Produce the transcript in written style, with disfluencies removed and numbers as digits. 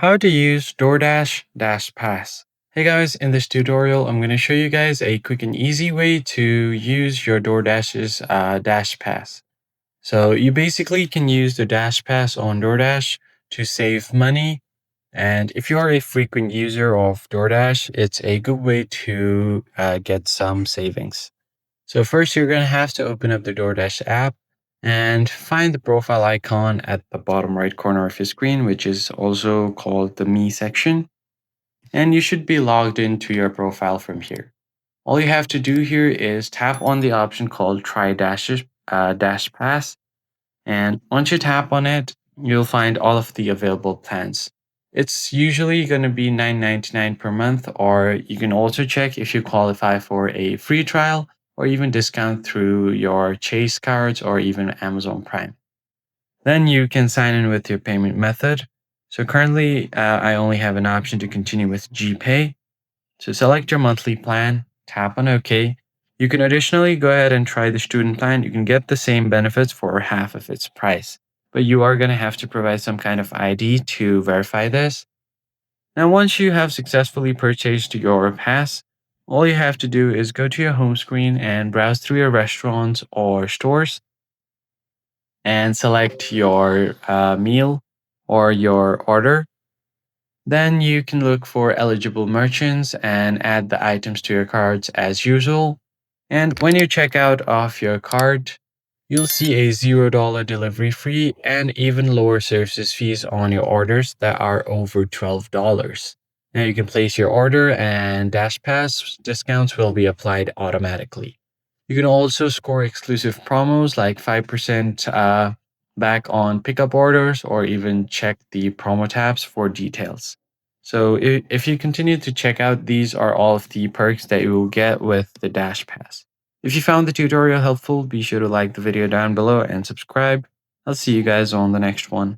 How to use DoorDash DashPass. Hey guys, in this tutorial, I'm going to show you guys a quick and easy way to use your DoorDash's Dash Pass. So you basically can use the Dash Pass on DoorDash to save money. And if you are a frequent user of DoorDash, it's a good way to get some savings. So first, you're going to have to open up the DoorDash app and find the profile icon at the bottom right corner of your screen, which is also called the Me section. And you should be logged into your profile from here. All you have to do here is tap on the option called Try Dash Pass. And once you tap on it, you'll find all of the available plans. It's usually going to be $9.99 per month, or you can also check if you qualify for a free trial or even discount through your Chase cards or even Amazon Prime. Then you can sign in with your payment method. So currently, I only have an option to continue with GPay. So select your monthly plan, tap on OK. You can additionally go ahead and try the student plan. You can get the same benefits for half of its price, but you are going to have to provide some kind of ID to verify this. Now, once you have successfully purchased your pass, all you have to do is go to your home screen and browse through your restaurants or stores and select your meal or your order. Then you can look for eligible merchants and add the items to your cards as usual. And when you check out of your card, you'll see a $0 delivery fee and even lower services fees on your orders that are over $12. Now you can place your order and DashPass discounts will be applied automatically. You can also score exclusive promos like 5% back on pickup orders or even check the promo tabs for details. So if you continue to check out, these are all of the perks that you will get with the Dash Pass. If you found the tutorial helpful, be sure to like the video down below and subscribe. I'll see you guys on the next one.